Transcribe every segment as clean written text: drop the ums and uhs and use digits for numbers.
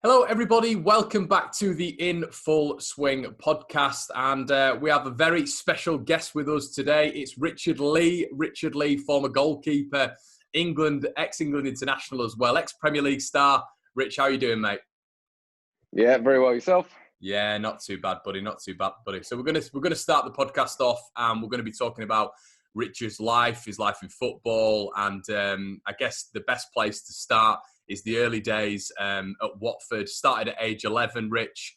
Hello, everybody. Welcome back to the In Full Swing podcast. And we have a very special guest with us today. It's Richard Lee. Richard Lee, former goalkeeper, England, ex-England international as well, ex-Premier League star. Rich, how are you doing, mate? Yeah, very well. Yourself? Yeah, not too bad, buddy. Not too bad, buddy. So we're gonna start the podcast off, and we're going to be talking about Richard's life, his life in football, and I guess the best place to start is the early days at Watford. Started at age 11, Rich,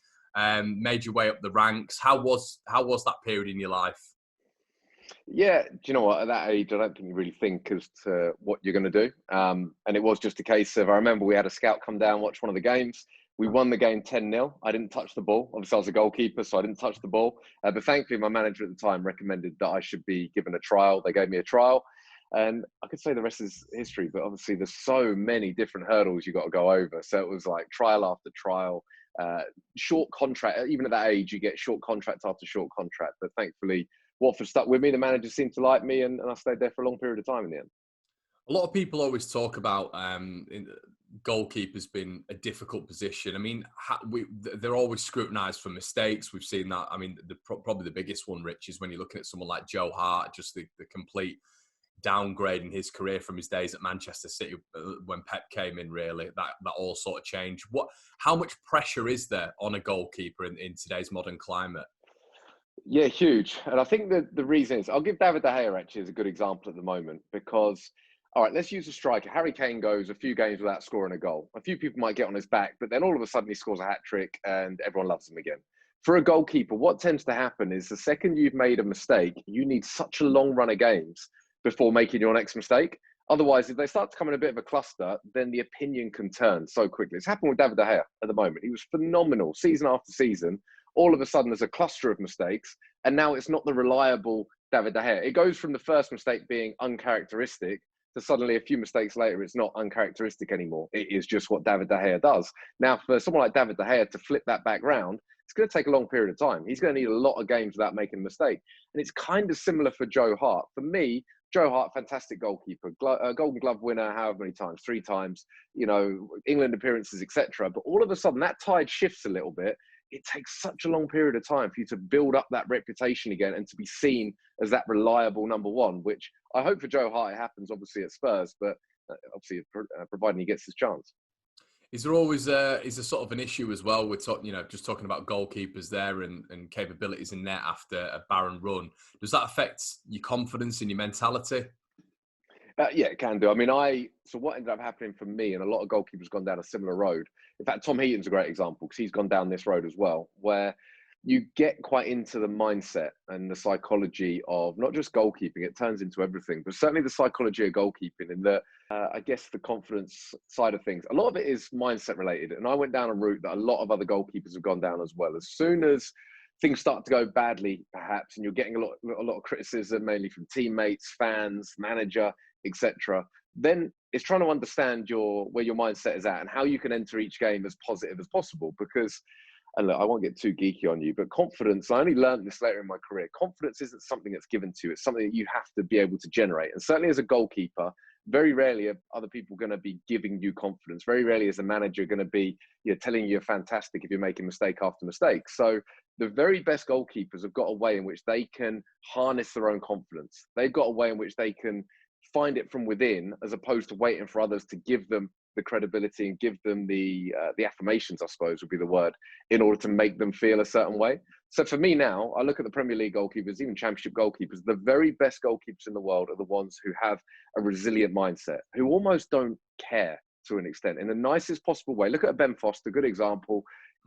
made your way up the ranks. How was that period in your life? Yeah, do you know what? At that age, I don't think you really think as to what you're going to do. And it was just a case of, I remember we had a scout come down, watch one of the games. We won the game 10-0. I didn't touch the ball. Obviously, I was a goalkeeper, so I didn't touch the ball. But thankfully, my manager at the time recommended that I should be given a trial. They gave me a trial. And I could say the rest is history, but obviously there's so many different hurdles you got to go over. So it was like trial after trial, short contract. Even at that age, you get short contract after short contract. But thankfully, Watford stuck with me. The manager seemed to like me, and I stayed there for a long period of time in the end. A lot of people always talk about goalkeepers being a difficult position. I mean, they're always scrutinised for mistakes. We've seen that. I mean, probably the biggest one, Rich, is when you're looking at someone like Joe Hart, just the complete downgrade in his career from his days at Manchester City when Pep came in. Really, that all sort of changed. How much pressure is there on a goalkeeper in today's modern climate? Yeah, huge. And I think that the reason is, I'll give David De Gea actually as a good example at the moment, because, all right, let's use a striker. Harry Kane goes a few games without scoring a goal. A few people might get on his back, but then all of a sudden he scores a hat-trick and everyone loves him again. For a goalkeeper, what tends to happen is the second you've made a mistake, you need such a long run of games before making your next mistake. Otherwise, if they start to come in a bit of a cluster, then the opinion can turn so quickly. It's happened with David De Gea at the moment. He was phenomenal season after season. All of a sudden, there's a cluster of mistakes, and now it's not the reliable David De Gea. It goes from the first mistake being uncharacteristic to suddenly a few mistakes later, it's not uncharacteristic anymore. It is just what David De Gea does. Now, for someone like David De Gea to flip that back round, it's going to take a long period of time. He's going to need a lot of games without making a mistake. And it's kind of similar for Joe Hart. For me, Joe Hart, fantastic goalkeeper, Golden Glove winner, however many times, 3 times, England appearances, etc. But all of a sudden, that tide shifts a little bit. It takes such a long period of time for you to build up that reputation again and to be seen as that reliable number one, which I hope for Joe Hart it happens, obviously, at Spurs, but obviously, providing he gets his chance. Is there always is a sort of an issue as well? We're just talking about goalkeepers there and capabilities in net after a barren run. Does that affect your confidence and your mentality? Yeah, it can do. I mean, so what ended up happening for me, and a lot of goalkeepers gone down a similar road. In fact, Tom Heaton's a great example because he's gone down this road as well, where you get quite into the mindset and the psychology of not just goalkeeping, it turns into everything, but certainly the psychology of goalkeeping and I guess the confidence side of things. A lot of it is mindset related. And I went down a route that a lot of other goalkeepers have gone down as well. As soon as things start to go badly, perhaps, and you're getting a lot of criticism, mainly from teammates, fans, manager, etc., then it's trying to understand where your mindset is at and how you can enter each game as positive as possible. Because, and look, I won't get too geeky on you, but confidence, I only learned this later in my career, confidence isn't something that's given to you. It's something that you have to be able to generate. And certainly as a goalkeeper, very rarely are other people going to be giving you confidence. Very rarely is a manager going to be telling you you're fantastic if you're making mistake after mistake. So the very best goalkeepers have got a way in which they can harness their own confidence. They've got a way in which they can find it from within, as opposed to waiting for others to give them the credibility and give them the affirmations, I suppose would be the word, in order to make them feel a certain way. So for me now, I look at the Premier League goalkeepers, even Championship goalkeepers, the very best goalkeepers in the world are the ones who have a resilient mindset, who almost don't care to an extent, in the nicest possible way. Look at Ben Foster, good example.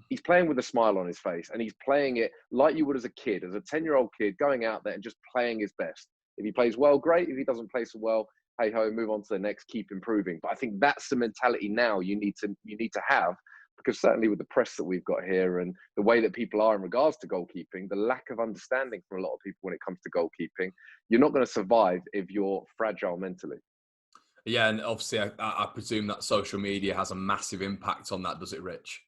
He's playing with a smile on his face, and he's playing it like you would as a kid, as a 10-year-old kid, going out there and just playing his best. If he plays well, great. If he doesn't play so well, hey ho, move on to the next, keep improving. But I think that's the mentality now you need to have, because certainly with the press that we've got here and the way that people are in regards to goalkeeping, the lack of understanding from a lot of people when it comes to goalkeeping, you're not going to survive if you're fragile mentally. Yeah, and obviously I presume that social media has a massive impact on that, does it, Rich?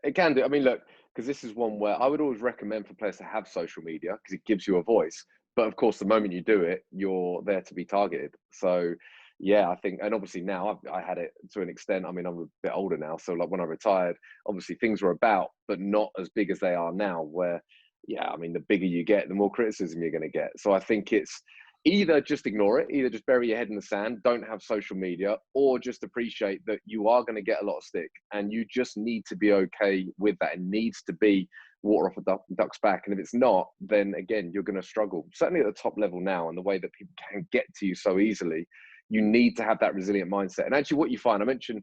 It can do. I mean, look, because this is one where I would always recommend for players to have social media because it gives you a voice. But of course, the moment you do it, you're there to be targeted. So yeah, I think, and obviously now I had it to an extent. I mean, I'm a bit older now, so like when I retired, obviously things were about, but not as big as they are now. Where, yeah, I mean, the bigger you get, the more criticism you're going to get. So I think it's either just ignore it, either just bury your head in the sand, don't have social media, or just appreciate that you are going to get a lot of stick, and you just need to be okay with that. It needs to be water off a duck's back, and if it's not, then again you're going to struggle. Certainly at the top level now, and the way that people can get to you so easily, you need to have that resilient mindset. And actually what you find, I mentioned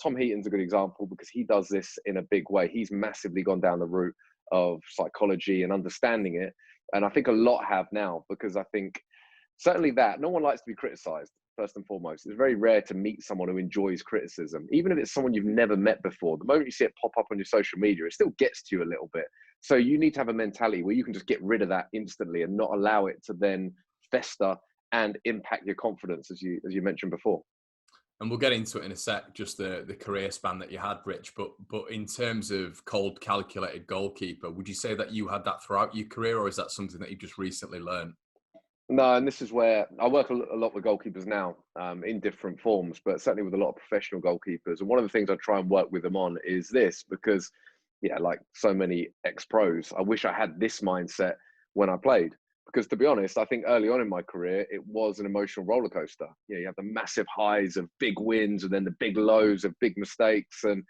Tom Heaton's a good example because he does this in a big way. He's massively gone down the route of psychology and understanding it, and I think a lot have now, because I think certainly that no one likes to be criticized. First and foremost, it's very rare to meet someone who enjoys criticism, even if it's someone you've never met before. The moment you see it pop up on your social media, it still gets to you a little bit. So you need to have a mentality where you can just get rid of that instantly and not allow it to then fester and impact your confidence, as you mentioned before. And we'll get into it in a sec, just the career span that you had, Rich. But in terms of cold, calculated goalkeeper, would you say that you had that throughout your career, or is that something that you've just recently learned? No, and this is where I work a lot with goalkeepers now, in different forms, but certainly with a lot of professional goalkeepers. And one of the things I try and work with them on is this, because, yeah, like so many ex-pros, I wish I had this mindset when I played. Because to be honest, I think early on in my career, it was an emotional roller coaster. You know, you have the massive highs of big wins and then the big lows of big mistakes. And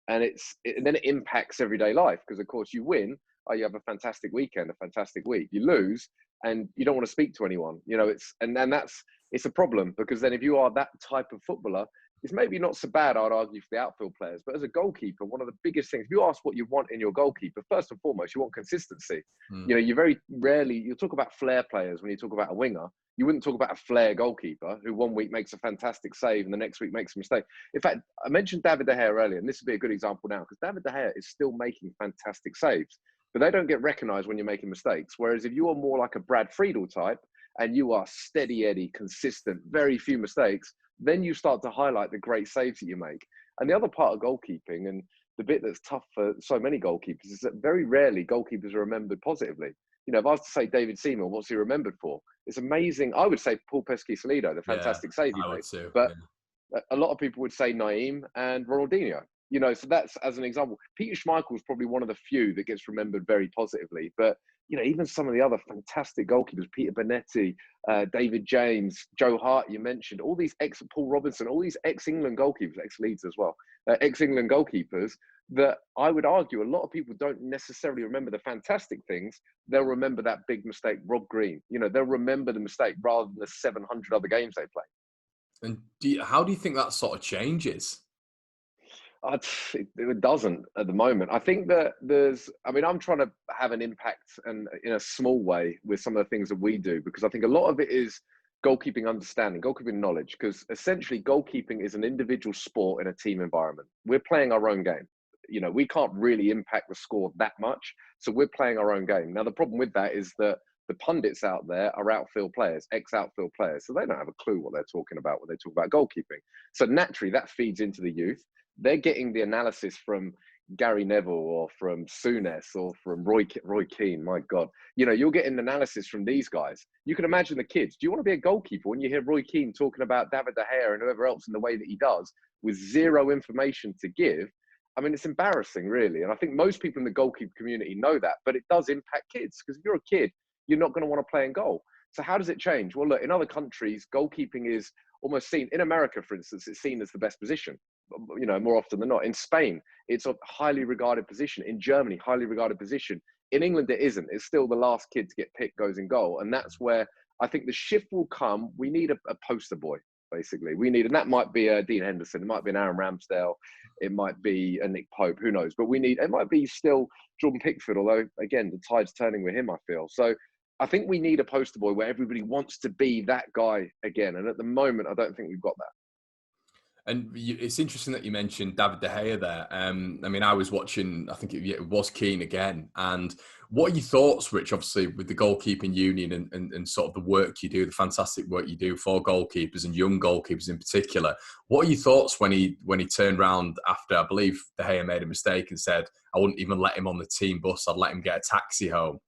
then it impacts everyday life, because of course you win, you have a fantastic weekend, a fantastic week. You lose, and you don't want to speak to anyone. You know, it's a problem, because then if you are that type of footballer, it's maybe not so bad, I'd argue, for the outfield players. But as a goalkeeper, one of the biggest things, if you ask what you want in your goalkeeper, first and foremost, you want consistency. You know, you very rarely, you talk about flair players when you talk about a winger. You wouldn't talk about a flair goalkeeper who one week makes a fantastic save and the next week makes a mistake. In fact, I mentioned David De Gea earlier, and this would be a good example now, because David De Gea is still making fantastic saves, but they don't get recognised when you're making mistakes. Whereas if you are more like a Brad Friedel type, and you are steady Eddie, consistent, very few mistakes, then you start to highlight the great saves that you make. And the other part of goalkeeping, and the bit that's tough for so many goalkeepers, is that very rarely goalkeepers are remembered positively. You know, if I was to say David Seaman, what's he remembered for? It's amazing. I would say Paul Pesky-Salido, the fantastic save he made. Too, but a lot of people would say Naeem and Ronaldinho. You know, so that's, as an example. Peter Schmeichel is probably one of the few that gets remembered very positively. But, you know, even some of the other fantastic goalkeepers, Peter Bonetti, David James, Joe Hart, you mentioned, all these Paul Robinson, all these ex-England goalkeepers, ex-Leeds as well, ex-England goalkeepers, that I would argue a lot of people don't necessarily remember the fantastic things. They'll remember that big mistake, Rob Green. You know, they'll remember the mistake rather than the 700 other games they played. And how do you think that sort of changes? It doesn't at the moment. I think that I'm trying to have an impact, and in a small way, with some of the things that we do, because I think a lot of it is goalkeeping understanding, goalkeeping knowledge, because essentially goalkeeping is an individual sport in a team environment. We're playing our own game. You know, we can't really impact the score that much, so we're playing our own game. Now, the problem with that is that the pundits out there are outfield players, ex-outfield players, so they don't have a clue what they're talking about when they talk about goalkeeping. So naturally, that feeds into the youth. They're getting the analysis from Gary Neville or from Souness or from Roy Keane. My God, you know, you're getting analysis from these guys. You can imagine the kids. Do you want to be a goalkeeper when you hear Roy Keane talking about David De Gea and whoever else in the way that he does, with zero information to give? I mean, it's embarrassing, really. And I think most people in the goalkeeper community know that, but it does impact kids, because if you're a kid, you're not going to want to play in goal. So how does it change? Well, look, in other countries, goalkeeping is almost seen, in America, for instance, it's seen as the best position, you know, more often than not. In Spain, it's a highly regarded position. In Germany, highly regarded position. In England, it isn't. It's still the last kid to get picked goes in goal. And that's where I think the shift will come. We need a poster boy, basically. And that might be a Dean Henderson. It might be an Aaron Ramsdale. It might be a Nick Pope. Who knows? But it might be still Jordan Pickford, although, again, the tide's turning with him, I feel. So I think we need a poster boy where everybody wants to be that guy again. And at the moment, I don't think we've got that. And it's interesting that you mentioned David De Gea there. I mean, I was watching, I think it was Keane again. And what are your thoughts, Rich, obviously, with the goalkeeping union and sort of the work you do, the fantastic work you do for goalkeepers and young goalkeepers in particular? What are your thoughts when he turned around after, I believe, De Gea made a mistake and said, I wouldn't even let him on the team bus, I'd let him get a taxi home?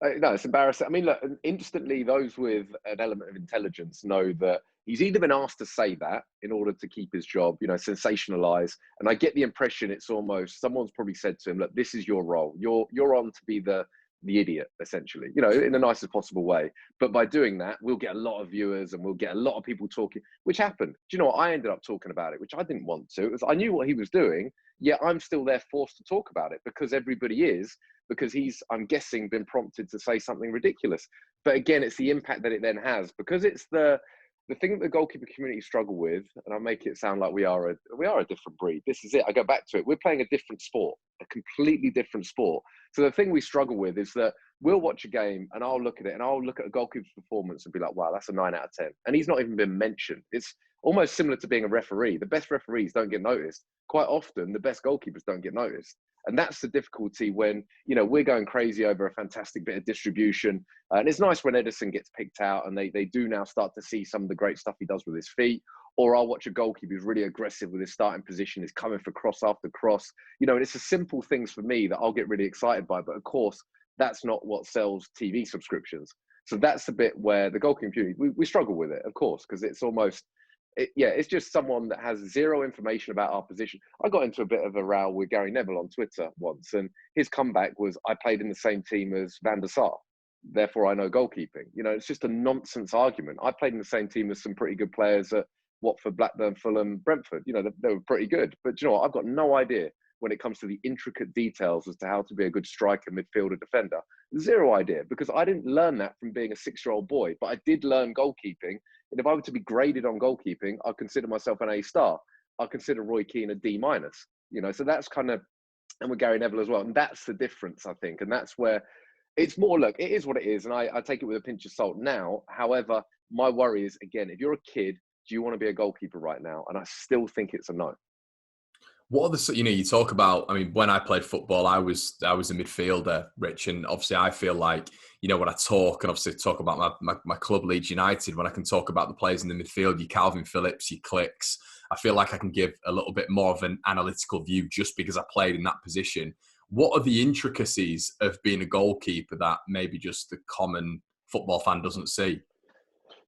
No, it's embarrassing. I mean, look, instantly those with an element of intelligence know that He's either been asked to say that in order to keep his job, sensationalize. And I get the impression it's almost someone's probably said to him, look, this is your role. You're on to be the idiot, essentially, in the nicest possible way. But by doing that, we'll get a lot of viewers and we'll get a lot of people talking, which happened. Do you know what? I ended up talking about it, which I didn't want to. I knew what he was doing, yet I'm still there forced to talk about it because everybody is, because he's, I'm guessing, been prompted to say something ridiculous. But again, it's the impact that it then has, because it's the thing that the goalkeeper community struggle with, and I make it sound like we are a different breed. This is it. I go back to it. We're playing a different sport, a completely different sport. So the thing we struggle with is that we'll watch a game and I'll look at it and I'll look at a goalkeeper's performance and be like, wow, that's a 9 out of 10. And he's not even been mentioned. It's almost similar to being a referee. The best referees don't get noticed. Quite often, the best goalkeepers don't get noticed. And that's the difficulty when, we're going crazy over a fantastic bit of distribution. And it's nice when Edison gets picked out and they do now start to see some of the great stuff he does with his feet. Or I'll watch a goalkeeper who's really aggressive with his starting position, is coming for cross after cross. And it's the simple things for me that I'll get really excited by. But of course, that's not what sells TV subscriptions. So that's the bit where the goalkeeping community, we struggle with it, of course, because it's almost, it's just someone that has zero information about our position. I got into a bit of a row with Gary Neville on Twitter once, and his comeback was, I played in the same team as Van der Sar, therefore I know goalkeeping. It's just a nonsense argument. I played in the same team as some pretty good players at Watford, Blackburn, Fulham, Brentford. They were pretty good. But you know what? I've got no idea when it comes to the intricate details as to how to be a good striker, midfielder, defender. Zero idea, because I didn't learn that from being a 6-year-old boy, but I did learn goalkeeping. And if I were to be graded on goalkeeping, I'd consider myself an A-star. I'd consider Roy Keane a D-. So that's kind of, and with Gary Neville as well. And that's the difference, I think. And that's where it's more, look, it is what it is. And I take it with a pinch of salt now. However, my worry is, again, if you're a kid, do you want to be a goalkeeper right now? And I still think it's a no. What are the, you talk about, I mean, when I played football, I was a midfielder, Rich, and obviously I feel like, when I talk and obviously talk about my club, Leeds United, when I can talk about the players in the midfield, your Calvin Phillips, your Clicks, I feel like I can give a little bit more of an analytical view just because I played in that position. What are the intricacies of being a goalkeeper that maybe just the common football fan doesn't see?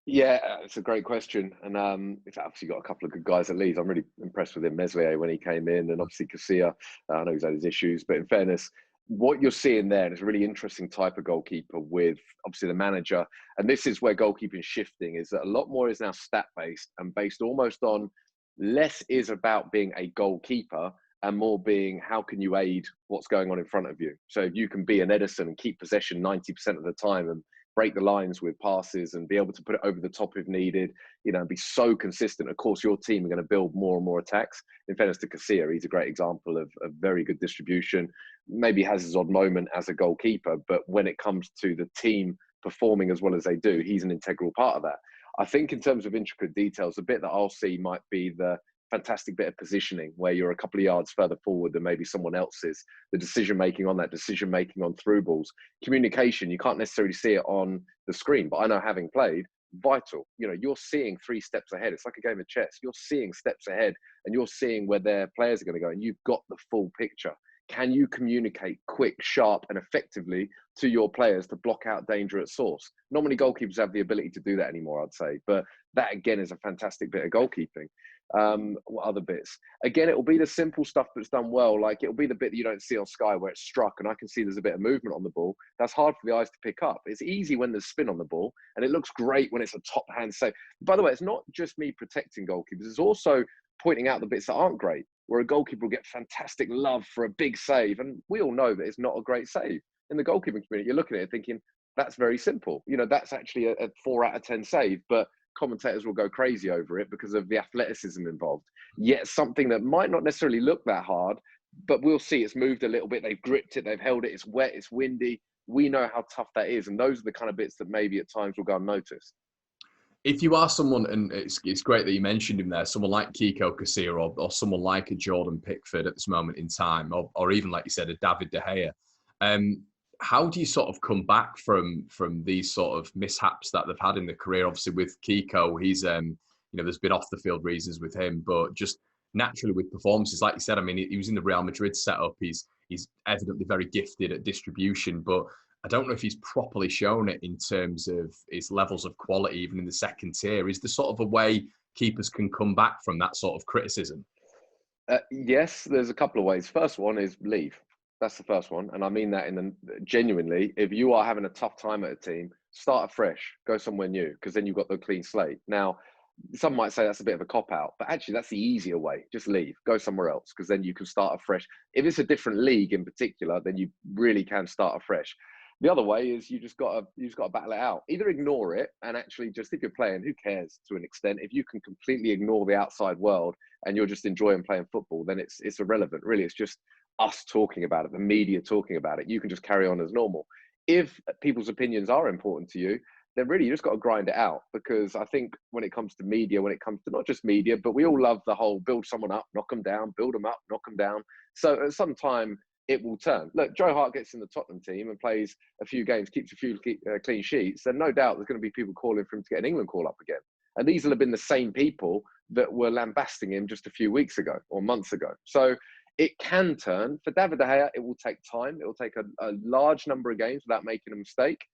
Yeah, it's a great question. And it's obviously got a couple of good guys at Leeds. I'm really impressed with him, Meslier, when he came in, and obviously Casilla. I know he's had his issues, but in fairness, what you're seeing there is a really interesting type of goalkeeper with obviously the manager. And this is where goalkeeping is shifting, is that a lot more is now stat-based and based almost on less is about being a goalkeeper and more being how can you aid what's going on in front of you. So if you can be an Edison and keep possession 90% of the time and break the lines with passes and be able to put it over the top if needed, and be so consistent. Of course, your team are going to build more and more attacks. In fairness to Casilla, he's a great example of very good distribution. Maybe has his odd moment as a goalkeeper, but when it comes to the team performing as well as they do, he's an integral part of that. I think in terms of intricate details, the bit that I'll see might be the fantastic bit of positioning where you're a couple of yards further forward than maybe someone else is. The decision-making on that, decision-making on through balls. Communication, you can't necessarily see it on the screen, but I know having played, vital. You're seeing 3 steps ahead. It's like a game of chess. You're seeing steps ahead and you're seeing where their players are going to go and you've got the full picture. Can you communicate quick, sharp and effectively to your players to block out danger at source? Not many goalkeepers have the ability to do that anymore, I'd say. But that, again, is a fantastic bit of goalkeeping. What other bits? Again, it will be the simple stuff that's done well. Like it'll be the bit that you don't see on Sky where it's struck and I can see there's a bit of movement on the ball. That's hard for the eyes to pick up. It's easy when there's spin on the ball and it looks great when it's a top hand save. By the way, it's not just me protecting goalkeepers. It's also pointing out the bits that aren't great, where a goalkeeper will get fantastic love for a big save. And we all know that it's not a great save. In the goalkeeping community, you're looking at it thinking, that's very simple. That's actually a 4 out of 10 save, but commentators will go crazy over it because of the athleticism involved. Yet something that might not necessarily look that hard, but we'll see it's moved a little bit. They've gripped it, they've held it, it's wet, it's windy. We know how tough that is. And those are the kind of bits that maybe at times will go unnoticed. If you are someone, and it's great that you mentioned him there, someone like Kiko Casilla or someone like a Jordan Pickford at this moment in time, or even like you said, a David De Gea, how do you sort of come back from these sort of mishaps that they've had in the career? Obviously with Kiko, he's there's been off the field reasons with him, but just naturally with performances, like you said, I mean, he was in the Real Madrid setup. He's evidently very gifted at distribution, but I don't know if he's properly shown it in terms of his levels of quality, even in the second tier. Is there sort of a way keepers can come back from that sort of criticism? Yes, there's a couple of ways. First one is leave. That's the first one, and I mean that genuinely. If you are having a tough time at a team, start afresh, go somewhere new, because then you've got the clean slate. Now, some might say that's a bit of a cop out, but actually that's the easier way. Just leave, go somewhere else, because then you can start afresh. If it's a different league in particular, then you really can start afresh. The other way is you just got to battle it out. Either ignore it and actually just, if you're playing, who cares to an extent? If you can completely ignore the outside world and you're just enjoying playing football, then it's irrelevant. Really, it's just us talking about it, the media talking about it. You can just carry on as normal. If people's opinions are important to you, then really you just got to grind it out. Because I think when it comes to media, when it comes to not just media, but we all love the whole build someone up, knock them down, build them up, knock them down. So at some time it will turn. Look, Joe Hart gets in the Tottenham team and plays a few games, keeps a few clean sheets, then no doubt there's going to be people calling for him to get an England call up again. And these will have been the same people that were lambasting him just a few weeks ago or months ago. So it can turn. For David De Gea, it will take time. It will take a large number of games without making a mistake.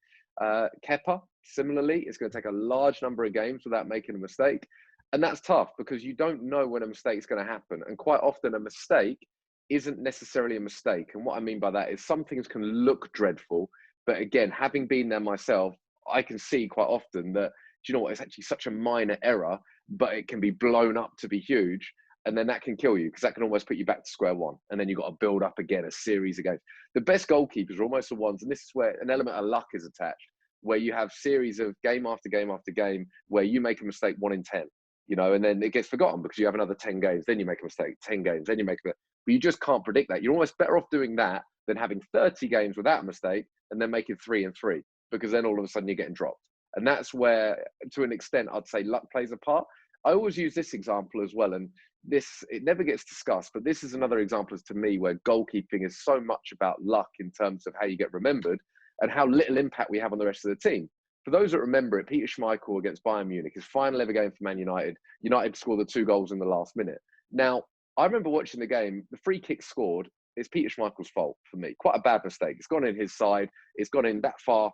Kepa, similarly, it's going to take a large number of games without making a mistake. And that's tough because you don't know when a mistake is going to happen. And quite often a mistake isn't necessarily a mistake. And what I mean by that is some things can look dreadful. But again, having been there myself, I can see quite often that, do you know what, it's actually such a minor error, but it can be blown up to be huge. And then that can kill you because that can almost put you back to square one. And then you've got to build up again a series of games. The best goalkeepers are almost the ones, and this is where an element of luck is attached, where you have series of game after game after game where you make a mistake 1 in 10, and then it gets forgotten because you have another 10 games, then you make a mistake, 10 games, then you make a mistake. But you just can't predict that. You're almost better off doing that than having 30 games without a mistake and then making 3 and 3, because then all of a sudden you're getting dropped. And that's where, to an extent, I'd say luck plays a part. I always use this example as well, and it never gets discussed, but this is another example as to me where goalkeeping is so much about luck in terms of how you get remembered and how little impact we have on the rest of the team. For those that remember it, Peter Schmeichel against Bayern Munich, his final ever game for Man United, United scored the 2 goals in the last minute. Now, I remember watching the game, the free kick scored, it's Peter Schmeichel's fault for me. Quite a bad mistake. It's gone in his side. It's gone in that far,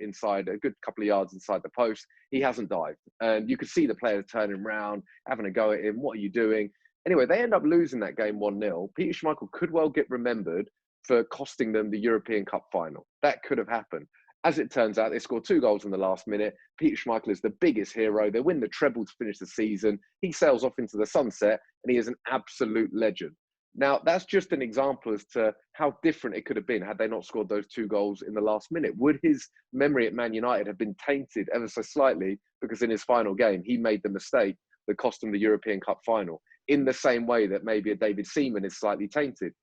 inside a good couple of yards inside the post. He hasn't dived. And you could see the players turning around, having a go at him. What are you doing? Anyway, they end up losing that game 1-0. Peter Schmeichel could well get remembered for costing them the European Cup final. That could have happened. As it turns out, they scored 2 goals in the last minute. Peter Schmeichel is the biggest hero. They win the treble to finish the season. He sails off into the sunset, and he is an absolute legend. Now, that's just an example as to how different it could have been had they not scored those 2 goals in the last minute. Would his memory at Man United have been tainted ever so slightly because in his final game, he made the mistake that cost him the European Cup final, in the same way that maybe a David Seaman is slightly tainted?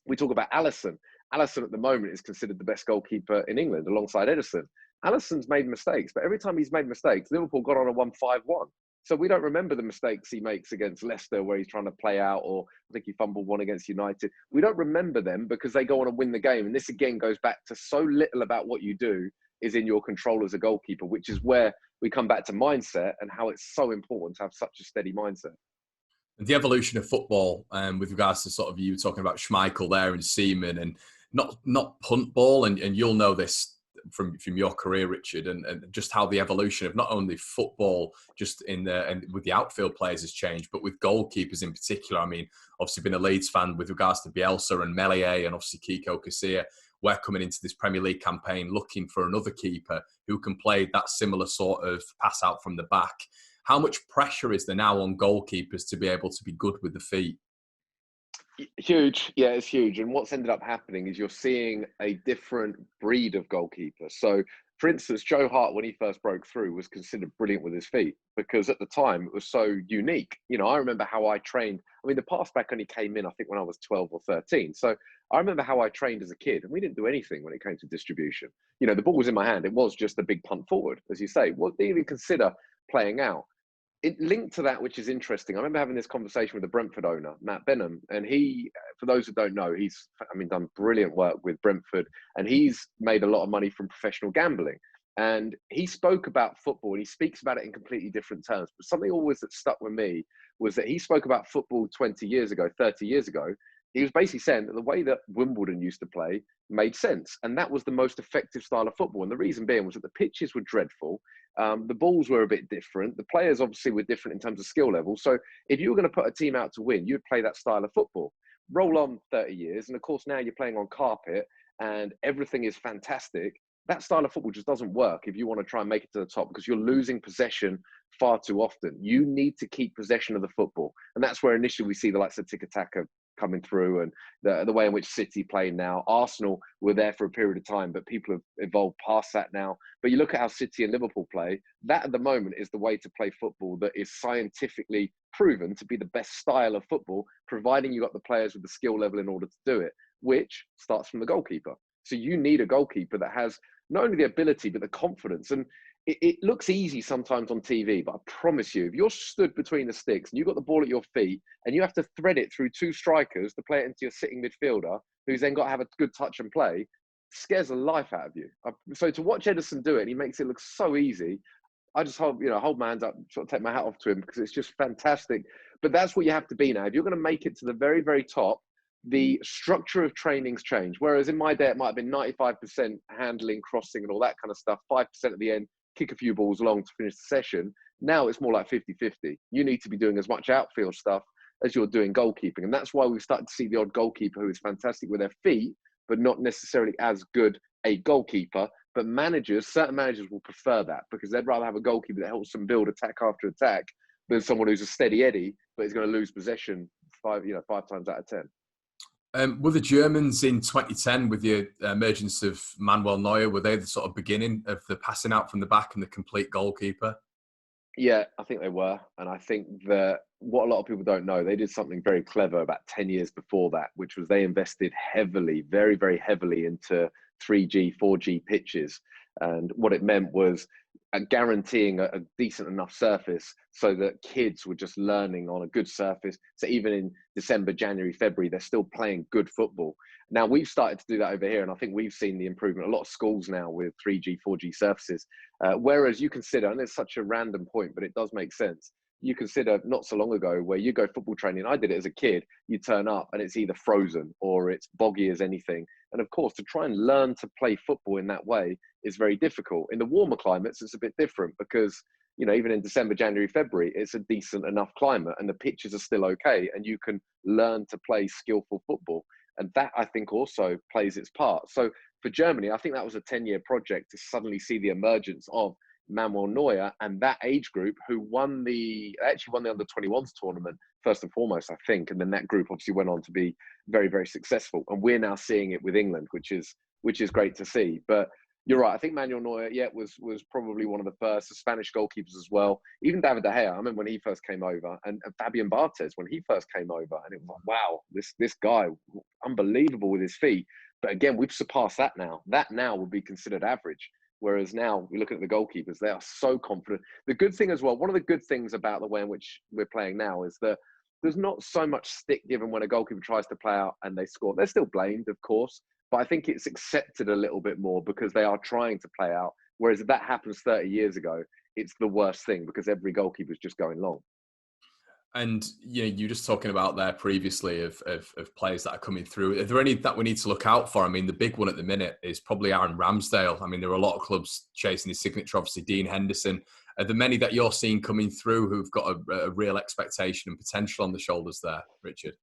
We talk about Alisson. Alisson at the moment is considered the best goalkeeper in England alongside Ederson. Alisson's made mistakes, but every time he's made mistakes, Liverpool got on a 1-5-1. So we don't remember the mistakes he makes against Leicester where he's trying to play out, or I think he fumbled one against United. We don't remember them because they go on and win the game. And this again goes back to so little about what you do is in your control as a goalkeeper, which is where we come back to mindset and how it's so important to have such a steady mindset. The evolution of football, with regards to sort of you talking about Schmeichel there and Seaman, and not punt ball, and you'll know this from your career, Richard, and just how the evolution of not only football just and with the outfield players has changed, but with goalkeepers in particular. I mean, obviously been a Leeds fan with regards to Bielsa and Meslier and obviously Kiko Casilla. We're coming into this Premier League campaign looking for another keeper who can play that similar sort of pass out from the back. How much pressure is there now on goalkeepers to be able to be good with the feet? Huge. Yeah, it's huge. And what's ended up happening is you're seeing a different breed of goalkeeper. So, for instance, Joe Hart, when he first broke through, was considered brilliant with his feet because at the time it was so unique. I remember how I trained. I mean, the pass back only came in, I think, when I was 12 or 13. So I remember how I trained as a kid, and we didn't do anything when it came to distribution. The ball was in my hand. It was just a big punt forward, as you say. What didn't even consider playing out. It linked to that, which is interesting. I remember having this conversation with the Brentford owner, Matt Benham, and he, for those who don't know, he's done brilliant work with Brentford, and he's made a lot of money from professional gambling. And he spoke about football, and he speaks about it in completely different terms. But something always that stuck with me was that he spoke about football 20 years ago, 30 years ago, He was basically saying that the way that Wimbledon used to play made sense. And that was the most effective style of football. And the reason being was that the pitches were dreadful. The balls were a bit different. The players obviously were different in terms of skill level. So if you were going to put a team out to win, you'd play that style of football. Roll on 30 years. And of course, now you're playing on carpet and everything is fantastic. That style of football just doesn't work if you want to try and make it to the top, because you're losing possession far too often. You need to keep possession of the football. And that's where initially we see the likes of tiki-taka coming through, and the way in which City play now. Arsenal were there for a period of time, but people have evolved past that now. But you look at how City and Liverpool play, that at the moment is the way to play football that is scientifically proven to be the best style of football, providing you got the players with the skill level in order to do it, which starts from the goalkeeper. So you need a goalkeeper that has not only the ability, but the confidence. And it looks easy sometimes on TV, but I promise you, if you're stood between the sticks and you've got the ball at your feet and you have to thread it through two strikers to play it into your sitting midfielder, who's then got to have a good touch and play, scares the life out of you. So to watch Ederson do it, and he makes it look so easy, I just hold my hands up, sort of take my hat off to him, because it's just fantastic. But that's what you have to be now. If you're going to make it to the very, very top, the structure of training's changed. Whereas in my day, it might have been 95% handling, crossing and all that kind of stuff, 5% at the end, kick a few balls along to finish the session. Now it's more like 50-50. You need to be doing as much outfield stuff as you're doing goalkeeping. And that's why we've started to see the odd goalkeeper who is fantastic with their feet, but not necessarily as good a goalkeeper. But certain managers will prefer that, because they'd rather have a goalkeeper that helps them build attack after attack than someone who's a steady Eddie, but is going to lose possession five times out of 10. Were the Germans in 2010, with the emergence of Manuel Neuer, were they the sort of beginning of the passing out from the back and the complete goalkeeper? Yeah, I think they were. And I think that what a lot of people don't know, they did something very clever about 10 years before that, which was they invested heavily, very, very heavily into 3G, 4G pitches. And what it meant was guaranteeing a decent enough surface so that kids were just learning on a good surface. So even in December, January, February, they're still playing good football. Now, we've started to do that over here, and I think we've seen the improvement. A lot of schools now with 3G, 4G surfaces. Whereas you consider, and it's such a random point, but it does make sense, you consider not so long ago where you go football training, I did it as a kid, you turn up and it's either frozen or it's boggy as anything. And of course, to try and learn to play football in that way is very difficult. In the warmer climates, it's a bit different because, even in December, January, February, it's a decent enough climate and the pitches are still okay and you can learn to play skillful football. And that, I think, also plays its part. So for Germany, I think that was a 10-year project to suddenly see the emergence of Manuel Neuer and that age group, who actually won the under-21s tournament first and foremost, I think, and then that group obviously went on to be very, very successful. And we're now seeing it with England, which is great to see. But you're right. I think Manuel Neuer, was probably one of the first. The Spanish goalkeepers as well. Even David De Gea, I remember when he first came over, and Fabian Barthez when he first came over, and it was like, wow, this guy, unbelievable with his feet. But again, we've surpassed that now. That now would be considered average. Whereas now we look at the goalkeepers, they are so confident. The good thing as well, one of the good things about the way in which we're playing now is that there's not so much stick given when a goalkeeper tries to play out and they score. They're still blamed, of course, but I think it's accepted a little bit more because they are trying to play out. Whereas if that happens 30 years ago, it's the worst thing because every goalkeeper is just going long. And you're just talking about there previously of players that are coming through. Are there any that we need to look out for? I mean, the big one at the minute is probably Aaron Ramsdale. I mean, there are a lot of clubs chasing his signature. Obviously, Dean Henderson. Are there many that you're seeing coming through who've got a real expectation and potential on the shoulders there, Richard?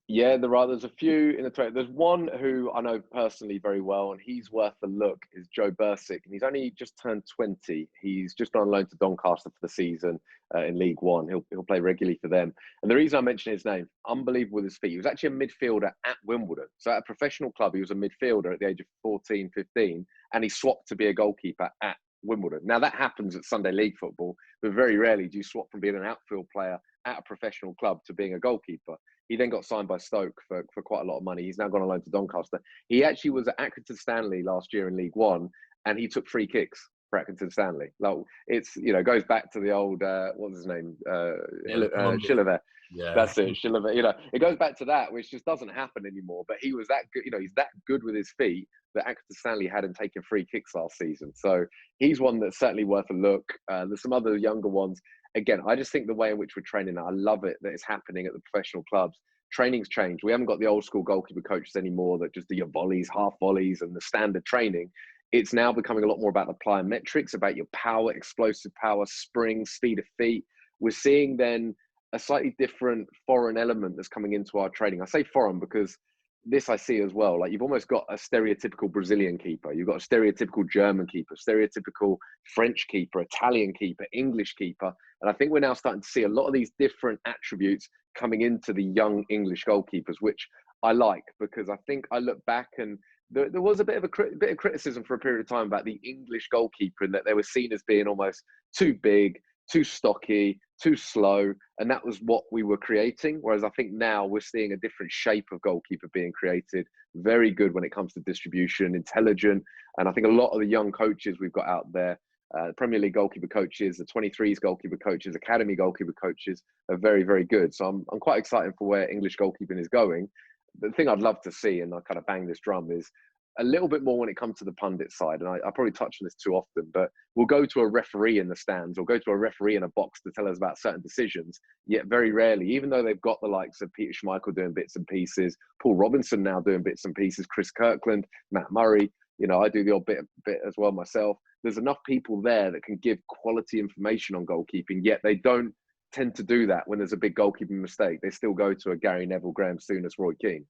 Yeah, there are. There's a few in the trade. There's one who I know personally very well, and he's worth a look, is Joe Bursick. And he's only just turned 20. He's just on loan to Doncaster for the season in League One. He'll play regularly for them. And the reason I mention his name, unbelievable with his feet. He was actually a midfielder at Wimbledon. So at a professional club, he was a midfielder at the age of 14, 15, and he swapped to be a goalkeeper at Wimbledon. Now, that happens at Sunday League football, but very rarely do you swap from being an outfield player at a professional club to being a goalkeeper. He then got signed by Stoke for quite a lot of money. He's now gone on loan to Doncaster. He actually was at Accrington Stanley last year in League One, and he took free kicks for Accrington Stanley. Like, it's, goes back to the old, what's his name? Chilavert. Yeah. That's it, Chilavert. It goes back to that, which just doesn't happen anymore. But he was that good, he's that good with his feet that Accrington Stanley had him taking free kicks last season. So he's one that's certainly worth a look. There's some other younger ones. Again, I just think the way in which we're training now, I love it that it's happening at the professional clubs. training's changed. We haven't got the old school goalkeeper coaches anymore that just do your volleys, half volleys, and the standard training. It's now becoming a lot more about the plyometrics, about your power, explosive power, spring, speed of feet. We're seeing then a slightly different foreign element that's coming into our training. I say foreign because this I see as well. Like, you've almost got a stereotypical Brazilian keeper. You've got a stereotypical German keeper, stereotypical French keeper, Italian keeper, English keeper. And I think we're now starting to see a lot of these different attributes coming into the young English goalkeepers, which I like, because I think I look back and there was a bit of criticism for a period of time about the English goalkeeper, in that they were seen as being almost too big, too stocky, too slow, and that was what we were creating. Whereas I think now we're seeing a different shape of goalkeeper being created, very good when it comes to distribution, intelligent. And I think a lot of the young coaches we've got out there, Premier League goalkeeper coaches, the 23s goalkeeper coaches, academy goalkeeper coaches, are very, very good. So I'm quite excited for where English goalkeeping is going. The thing I'd love to see, and I kind of bang this drum, is a little bit more when it comes to the pundit side. And I probably touch on this too often, but we'll go to a referee in the stands or go to a referee in a box to tell us about certain decisions. Yet very rarely, even though they've got the likes of Peter Schmeichel doing bits and pieces, Paul Robinson now doing bits and pieces, Chris Kirkland, Matt Murray, you know, I do the odd bit as well myself. There's enough people there that can give quality information on goalkeeping, yet they don't tend to do that when there's a big goalkeeping mistake. They still go to a Gary Neville, Graham Souness, Roy Keane.